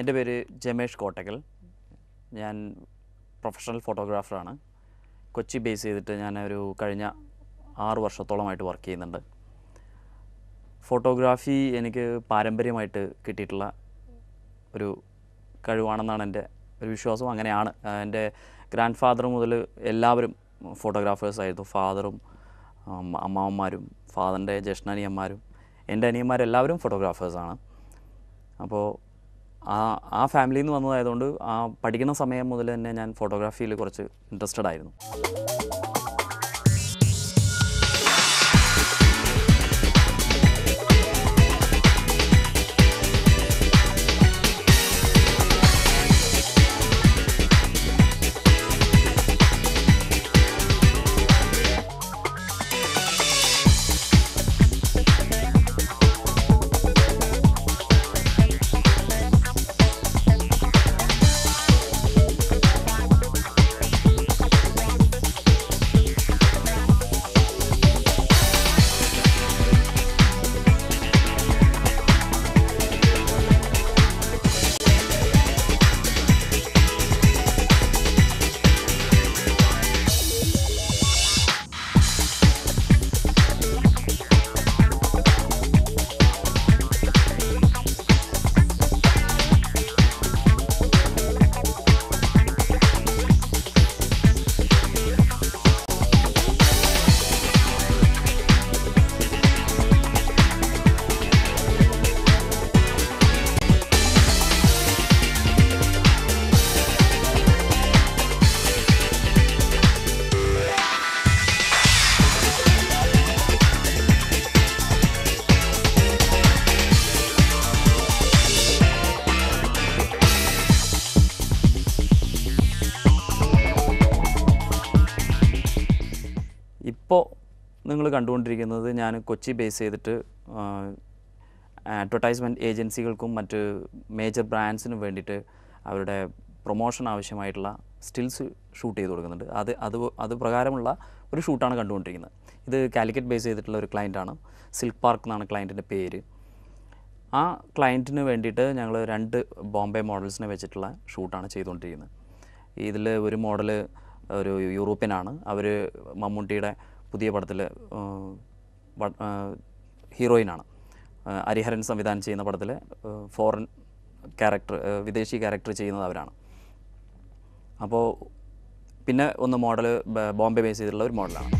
എൻ്റെ പേര് ജമേഷ് കോട്ടക്കൽ. ഞാൻ പ്രൊഫഷണൽ ഫോട്ടോഗ്രാഫറാണ്. കൊച്ചി ബേസ് ചെയ്തിട്ട് ഞാനൊരു കഴിഞ്ഞ 6 വർഷത്തോളമായിട്ട് വർക്ക് ചെയ്യുന്നുണ്ട്. ഫോട്ടോഗ്രാഫി എനിക്ക് പാരമ്പര്യമായിട്ട് കിട്ടിയിട്ടുള്ള ഒരു കഴിവാണെന്നാണ് എൻ്റെ ഒരു വിശ്വാസം. അങ്ങനെയാണ്. എൻ്റെ ഗ്രാൻഡ് ഫാദർ മുതൽ എല്ലാവരും ഫോട്ടോഗ്രാഫേഴ്സായിരുന്നു. ഫാദറും അമ്മാവന്മാരും ഫാദറിൻ്റെ ജ്യേഷ്ഠനിയന്മാരും എൻ്റെ അനിയന്മാരെല്ലാവരും ഫോട്ടോഗ്രാഫേഴ്സാണ്. അപ്പോൾ ആ ഫാമിലിയിൽ നിന്ന് വന്നതായതുകൊണ്ട് പഠിക്കുന്ന സമയം മുതൽ തന്നെ ഞാൻ ഫോട്ടോഗ്രാഫിയിൽ കുറച്ച് ഇൻട്രസ്റ്റഡ് ആയിരുന്നു. ഇപ്പോൾ നിങ്ങൾ കണ്ടുകൊണ്ടിരിക്കുന്നത് ഞാൻ കൊച്ചി ബേസ് ചെയ്തിട്ട് അഡ്വർടൈസ്മെൻറ്റ് ഏജൻസികൾക്കും മറ്റ് മേജർ ബ്രാൻഡ്സിനും വേണ്ടിയിട്ട് അവരുടെ പ്രൊമോഷൻ ആവശ്യമായിട്ടുള്ള സ്റ്റിൽസ് ഷൂട്ട് ചെയ്ത് കൊടുക്കുന്നുണ്ട്. അത് പ്രകാരമുള്ള ഒരു ഷൂട്ടാണ് കണ്ടുകൊണ്ടിരിക്കുന്നത്. ഇത് കാലിക്കറ്റ് ബേസ് ചെയ്തിട്ടുള്ള ഒരു ക്ലയൻറ്റാണ്. സിൽക്ക് പാർക്ക് എന്നാണ് ക്ലയൻറ്റിൻ്റെ പേര്. ആ ക്ലയൻറ്റിന് വേണ്ടിയിട്ട് ഞങ്ങൾ 2 ബോംബെ മോഡൽസിനെ വെച്ചിട്ടുള്ള ഷൂട്ടാണ് ചെയ്തുകൊണ്ടിരിക്കുന്നത്. ഇതിൽ ഒരു മോഡൽ ഒരു യൂറോപ്യനാണ്. അവർ മമ്മൂട്ടിയുടെ പുതിയ പടത്തിൽ ഹീറോയിനാണ്. ഹരിഹരൻ സംവിധാനം ചെയ്യുന്ന പടത്തിൽ ഫോറിൻ ക്യാരക്ടർ, വിദേശി ക്യാരക്ടർ ചെയ്യുന്നത് അവരാണ്. അപ്പോൾ പിന്നെ ഒന്ന് മോഡൽ ബോംബെ ബേസ് ചെയ്തിട്ടുള്ള ഒരു മോഡലാണ്.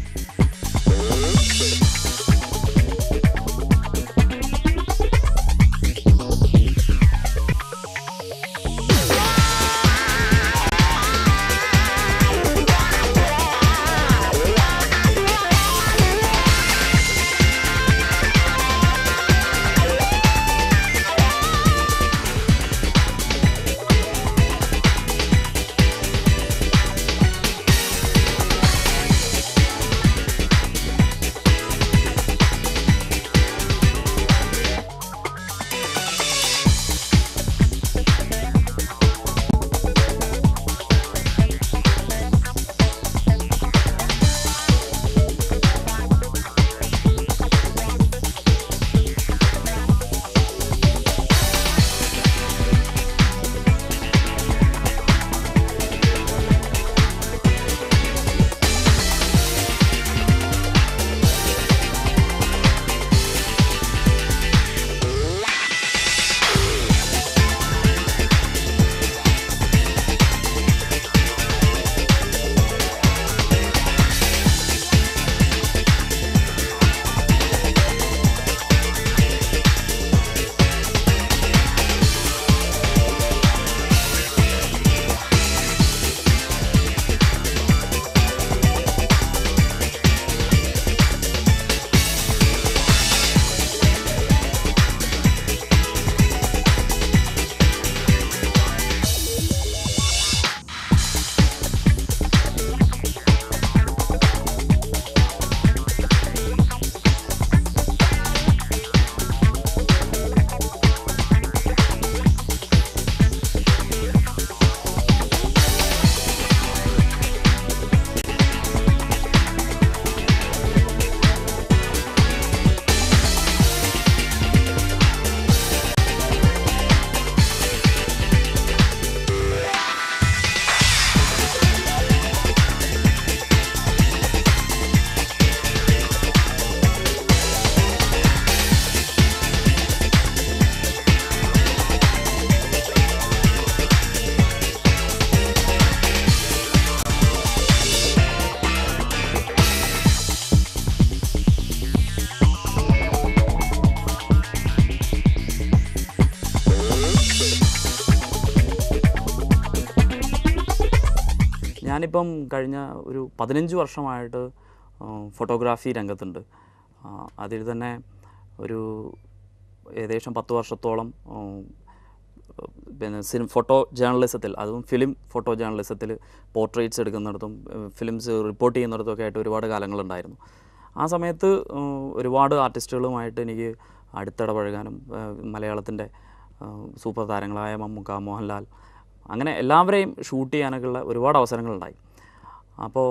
ഞാനിപ്പം കഴിഞ്ഞ ഒരു 15 വർഷമായിട്ട് ഫോട്ടോഗ്രാഫി രംഗത്തുണ്ട്. അതിൽ തന്നെ ഒരു ഏകദേശം 10 വർഷത്തോളം പിന്നെ ഫോട്ടോ ജേർണലിസത്തിൽ, അതും ഫിലിം ഫോട്ടോ ജേർണലിസത്തിൽ പോർട്രേറ്റ്സ് എടുക്കുന്നിടത്തും ഫിലിംസ് റിപ്പോർട്ട് ചെയ്യുന്നിടത്തൊക്കെ ആയിട്ട് ഒരുപാട് കാലങ്ങളുണ്ടായിരുന്നു. ആ സമയത്ത് ഒരുപാട് ആർട്ടിസ്റ്റുകളുമായിട്ട് എനിക്ക് അടുത്തിടപഴകാനും മലയാളത്തിൻ്റെ സൂപ്പർ താരങ്ങളായ മമ്മൂക്ക, മോഹൻലാൽ, അങ്ങനെ എല്ലാവരെയും ഷൂട്ട് ചെയ്യാനൊക്കെയുള്ള ഒരുപാട് അവസരങ്ങളുണ്ടായി. അപ്പോൾ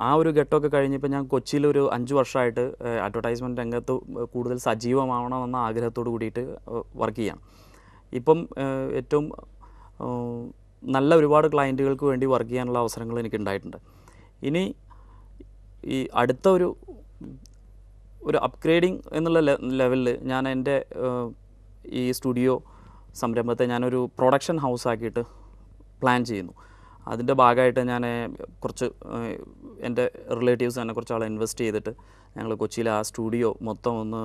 ആ ഒരു ഘട്ടമൊക്കെ കഴിഞ്ഞപ്പോൾ ഞാൻ കൊച്ചിയിലൊരു 5 വർഷമായിട്ട് അഡ്വർടൈസ്മെൻറ്റ് രംഗത്ത് കൂടുതൽ സജീവമാവണമെന്ന ആഗ്രഹത്തോട് കൂടിയിട്ട് വർക്ക് ചെയ്യാം. ഇപ്പം ഏറ്റവും നല്ല ഒരുപാട് ക്ലയൻറ്റുകൾക്ക് വേണ്ടി വർക്ക് ചെയ്യാനുള്ള അവസരങ്ങൾ എനിക്കുണ്ടായിട്ടുണ്ട്. ഇനി ഈ അടുത്ത ഒരു അപ്ഗ്രേഡിങ് എന്നുള്ള ലെവലിൽ ഞാൻ എൻ്റെ ഈ സ്റ്റുഡിയോ സംരംഭത്തെ ഞാനൊരു പ്രൊഡക്ഷൻ ഹൗസാക്കിയിട്ട് പ്ലാൻ ചെയ്യുന്നു. അതിൻ്റെ ഭാഗമായിട്ട് ഞാൻ കുറച്ച് എൻ്റെ റിലേറ്റീവ്സ് തന്നെ കുറച്ച് ആളെ ഇൻവെസ്റ്റ് ചെയ്തിട്ട് ഞങ്ങൾ കൊച്ചിയിലെ ആ സ്റ്റുഡിയോ മൊത്തം ഒന്ന്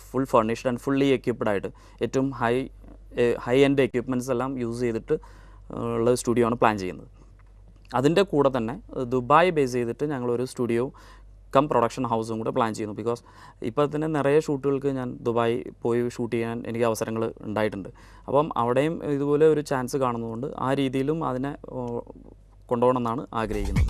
full furnished and fully equipped ആയിട്ട് ഏറ്റവും ഹൈ എൻഡ് എക്യുപ്മെൻറ്റ്സ് എല്ലാം യൂസ് ചെയ്തിട്ട് ഉള്ള സ്റ്റുഡിയോ ആണ് പ്ലാൻ ചെയ്യുന്നത്. അതിൻ്റെ കൂടെ തന്നെ ദുബായ് ബേസ് ചെയ്തിട്ട് ഞങ്ങളൊരു സ്റ്റുഡിയോ കം പ്രൊഡക്ഷൻ ഹൗസും കൂടെ പ്ലാൻ ചെയ്യുന്നു. ബിക്കോസ് ഇപ്പോൾ തന്നെ നിറയെ ഷൂട്ടുകൾക്ക് ഞാൻ ദുബായ് പോയി ഷൂട്ട് ചെയ്യാൻ എനിക്ക് അവസരങ്ങൾ ഉണ്ടായിട്ടുണ്ട്. അപ്പം അവിടെയും ഇതുപോലെ ഒരു ചാൻസ് കാണുന്നതുകൊണ്ട് ആ രീതിയിലും അതിനെ കൊണ്ടുപോകണമെന്നാണ് ആഗ്രഹിക്കുന്നത്.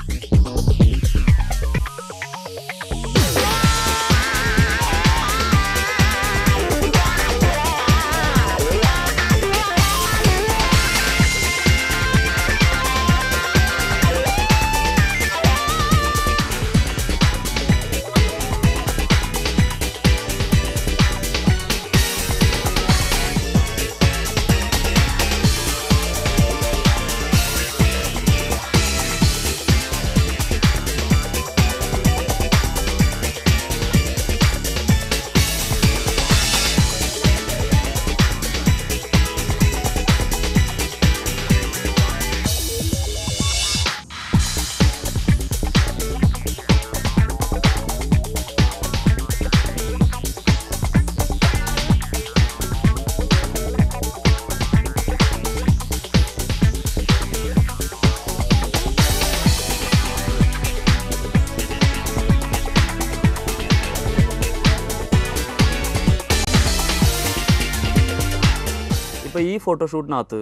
ഇപ്പോൾ ഈ ഫോട്ടോഷൂട്ടിനകത്ത്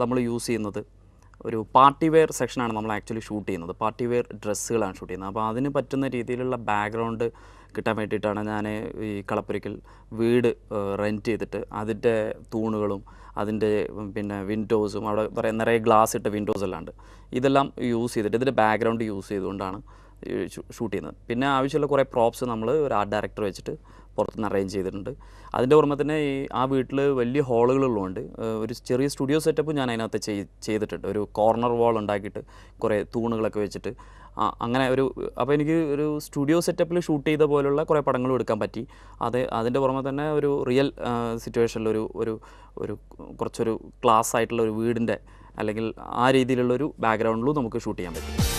നമ്മൾ യൂസ് ചെയ്യുന്നത് ഒരു പാർട്ടി വെയർ സെക്ഷനാണ് നമ്മൾ ആക്ച്വലി ഷൂട്ട് ചെയ്യുന്നത്. പാർട്ടി വെയർ ഡ്രസ്സുകളാണ് ഷൂട്ട് ചെയ്യുന്നത്. അപ്പോൾ അതിന് പറ്റുന്ന രീതിയിലുള്ള ബാക്ക്ഗ്രൗണ്ട് കിട്ടാൻ വേണ്ടിയിട്ടാണ് ഞാൻ ഈ കളപ്പുരയ്ക്കൽ വീട് റെൻറ്റ് ചെയ്തിട്ട് അതിൻ്റെ തൂണുകളും അതിൻ്റെ പിന്നെ വിൻഡോസും അവിടെ നിറയെ ഗ്ലാസ് ഇട്ട വിൻഡോസ് എല്ലാം ഉണ്ട്. ഇതെല്ലാം യൂസ് ചെയ്തിട്ട് ഇതിൻ്റെ ബാക്ക്ഗ്രൗണ്ട് യൂസ് ചെയ്തുകൊണ്ടാണ് ഷൂട്ട് ചെയ്യുന്നത്. പിന്നെ ആവശ്യമുള്ള കുറേ പ്രോപ്സ് നമ്മൾ ഒരു ആർട്ട് ഡയറക്ടർ വെച്ചിട്ട് പുറത്തുനിന്ന് അറേഞ്ച് ചെയ്തിട്ടുണ്ട്. അതിൻ്റെ ഓർമ്മ തന്നെ ആ വീട്ടിൽ വലിയ ഹോളുകളുള്ളതുകൊണ്ട് ഒരു ചെറിയ സ്റ്റുഡിയോ സെറ്റപ്പ് ഞാൻ അതിനകത്ത് ചെയ്തിട്ടുണ്ട്. ഒരു കോർണർ വാൾ ഉണ്ടാക്കിയിട്ട് കുറേ തൂണുകളൊക്കെ വെച്ചിട്ട് അങ്ങനെ അപ്പോൾ എനിക്ക് ഒരു സ്റ്റുഡിയോ സെറ്റപ്പിൽ ഷൂട്ട് ചെയ്ത പോലുള്ള കുറേ പടങ്ങളും എടുക്കാൻ പറ്റി. അതിൻ്റെ പുറമെ തന്നെ ഒരു റിയൽ സിറ്റുവേഷനിൽ ഒരു കുറച്ചൊരു ക്ലാസ് ആയിട്ടുള്ള ഒരു വീടിൻ്റെ അല്ലെങ്കിൽ ആ രീതിയിലുള്ളൊരു ബാക്ക്ഗ്രൗണ്ടിലും നമുക്ക് ഷൂട്ട് ചെയ്യാൻ പറ്റും.